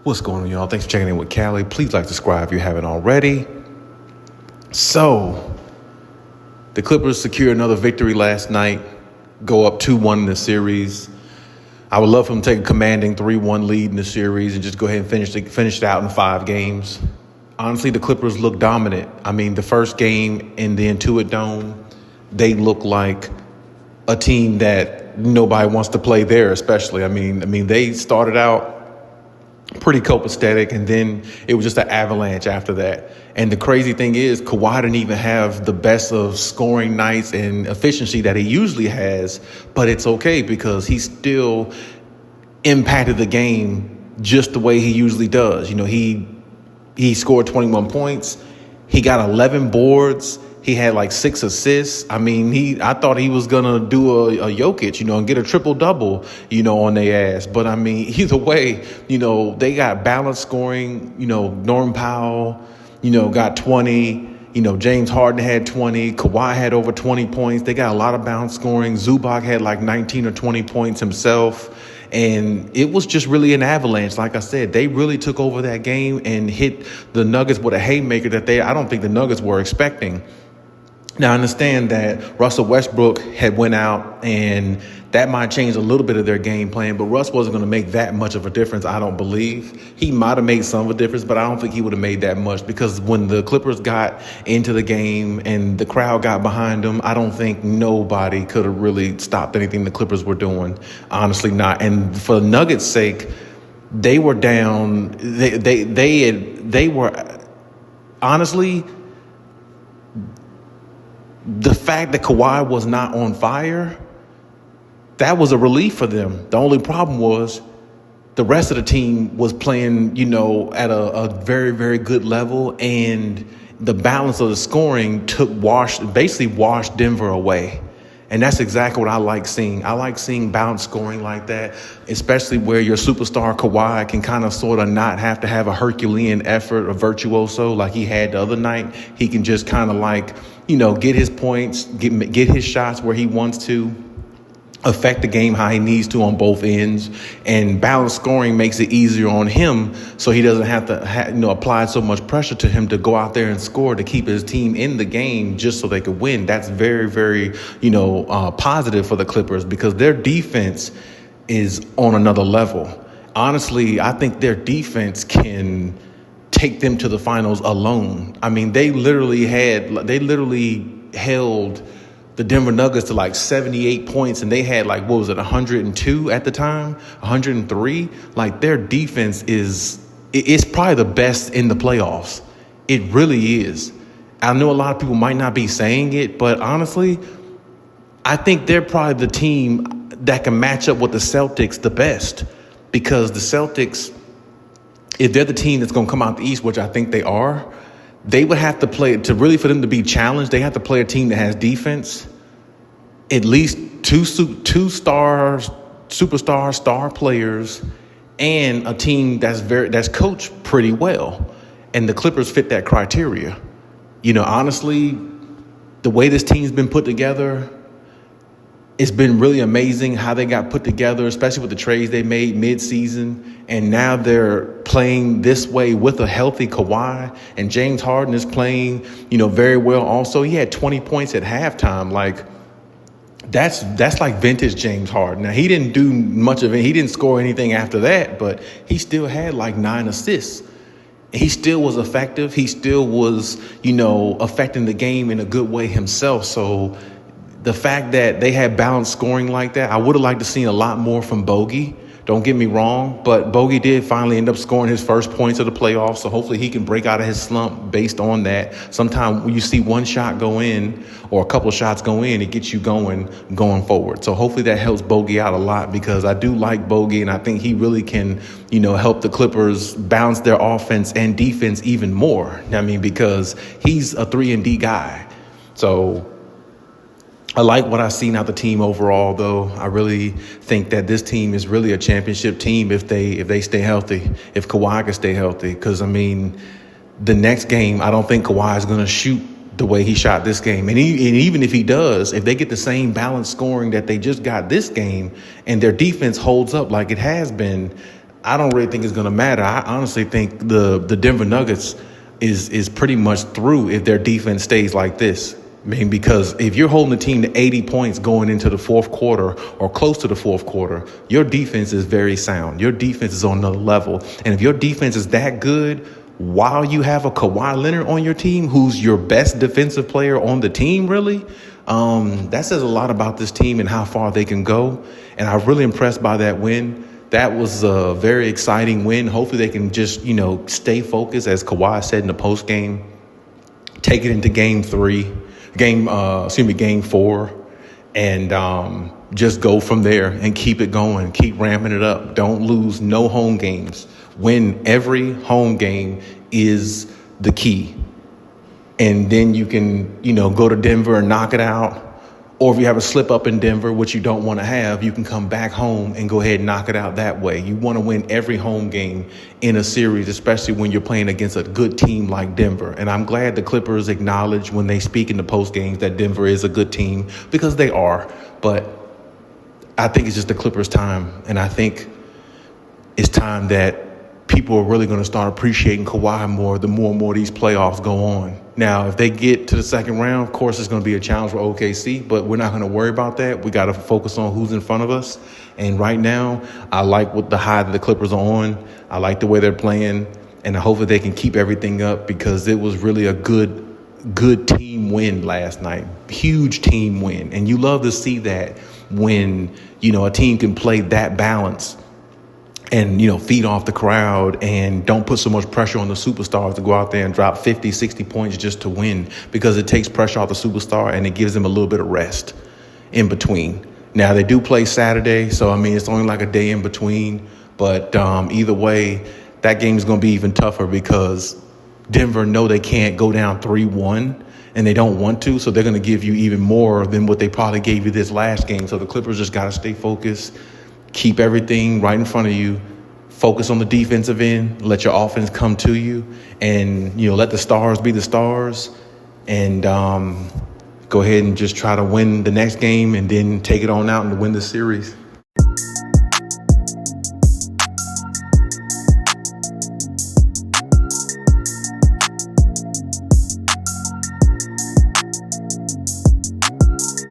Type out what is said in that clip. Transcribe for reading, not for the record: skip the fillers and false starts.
What's going on, y'all? Thanks for checking in with Callie. Please like, subscribe if you haven't already. So, the Clippers secure another victory last night, go up 2-1 in the series. I would love for them to take a commanding 3-1 lead in the series and just go ahead and finish it out in 5 games. Honestly, the Clippers look dominant. I mean, the first game in the Intuit Dome, they look like a team that nobody wants to play there, especially. I mean, they started out pretty copacetic, and then it was just an avalanche after that. And the crazy thing is, Kawhi didn't even have the best of scoring nights and efficiency that he usually has, but it's okay because he still impacted the game just the way he usually does. You know, he scored 21 points. He got 11 boards. He had like 6 assists. I mean, I thought he was going to do a Jokic, and get a triple-double, on their ass. But, I mean, either way, they got balanced scoring. Norman Powell, got 20. James Harden had 20. Kawhi had over 20 points. They got a lot of balanced scoring. Zubac had like 19 or 20 points himself. And it was just really an avalanche. Like I said, they really took over that game and hit the Nuggets with a haymaker that I don't think the Nuggets were expecting. Now, I understand that Russell Westbrook had went out, and that might change a little bit of their game plan, but Russ wasn't going to make that much of a difference, I don't believe. He might have made some of a difference, but I don't think he would have made that much, because when the Clippers got into the game and the crowd got behind them, I don't think nobody could have really stopped anything the Clippers were doing. Honestly not. And for the Nuggets' sake, they were down. They were honestly, the fact that Kawhi was not on fire, that was a relief for them. The only problem was the rest of the team was playing, at a very, very good level, and the balance of the scoring basically washed Denver away. And that's exactly what I like seeing. I like seeing balanced scoring like that, especially where your superstar Kawhi can kind of sort of not have to have a Herculean effort, a virtuoso like he had the other night. He can just kind of get his points, get his shots where he wants to, affect the game how he needs to on both ends, and balanced scoring makes it easier on him, so he doesn't have to apply so much pressure to him to go out there and score to keep his team in the game just so they could win. That's very, very positive for the Clippers, because their defense is on another level. Honestly, I think their defense can take them to the finals alone. I mean, they literally held the Denver Nuggets to like 78 points, and they had 102 at the time, 103. Like, their defense it's probably the best in the playoffs. It really is. I know a lot of people might not be saying it, but honestly, I think they're probably the team that can match up with the Celtics the best, because the Celtics, if they're the team that's going to come out the East, which I think they are, they would have to play, for them to be challenged, they have to play a team that has defense, at least two superstar star players, and a team that's coached pretty well. And the Clippers fit that criteria. Honestly, the way this team's been put together, it's been really amazing how they got put together, especially with the trades they made mid-season. And now they're playing this way with a healthy Kawhi. And James Harden is playing, very well also. He had 20 points at halftime. That's like vintage James Harden. Now, he didn't do much of it. He didn't score anything after that, but he still had 9 assists. He still was effective. He still was, affecting the game in a good way himself. So the fact that they had balanced scoring like that, I would have liked to see a lot more from Bogey. Don't get me wrong, but Bogey did finally end up scoring his first points of the playoffs, so hopefully he can break out of his slump based on that. Sometimes when you see one shot go in or a couple of shots go in, it gets you going forward. So hopefully that helps Bogey out a lot, because I do like Bogey, and I think he really can, help the Clippers balance their offense and defense even more. Because he's a 3-and-D guy. So I like what I've seen out the team overall, though. I really think that this team is really a championship team if they stay healthy, if Kawhi can stay healthy. Because, the next game, I don't think Kawhi is going to shoot the way he shot this game. And even if he does, if they get the same balanced scoring that they just got this game, and their defense holds up like it has been, I don't really think it's going to matter. I honestly think the Denver Nuggets is pretty much through if their defense stays like this. I mean, because if you're holding the team to 80 points going into the fourth quarter or close to the fourth quarter, your defense is very sound. Your defense is on another level. And if your defense is that good while you have a Kawhi Leonard on your team, who's your best defensive player on the team, really, that says a lot about this team and how far they can go. And I'm really impressed by that win. That was a very exciting win. Hopefully they can just, stay focused, as Kawhi said in the post game, take it into game four, and just go from there and keep it going, keep ramping it up. Don't lose no home games. Win every home game is the key. And then you can, go to Denver and knock it out. Or if you have a slip up in Denver, which you don't want to have, you can come back home and go ahead and knock it out that way. You want to win every home game in a series, especially when you're playing against a good team like Denver. And I'm glad the Clippers acknowledge when they speak in the post games that Denver is a good team, because they are. But I think it's just the Clippers' time. And I think it's time that people are really going to start appreciating Kawhi more the more and more these playoffs go on. Now, if they get to the second round, of course, it's going to be a challenge for OKC, but we're not going to worry about that. We got to focus on who's in front of us. And right now, I like what the high that the Clippers are on. I like the way they're playing, and I hope that they can keep everything up, because it was really a good team win last night. Huge team win. And you love to see that when, a team can play that balance and, feed off the crowd and don't put so much pressure on the superstars to go out there and drop 50, 60 points just to win, because it takes pressure off the superstar and it gives them a little bit of rest in between. Now, they do play Saturday, so, it's only like a day in between. But either way, that game is going to be even tougher, because Denver know they can't go down 3-1, and they don't want to, so they're going to give you even more than what they probably gave you this last game. So the Clippers just got to stay focused. Keep everything right in front of you. Focus on the defensive end. Let your offense come to you. And, let the stars be the stars. And go ahead and just try to win the next game and then take it on out and win the series.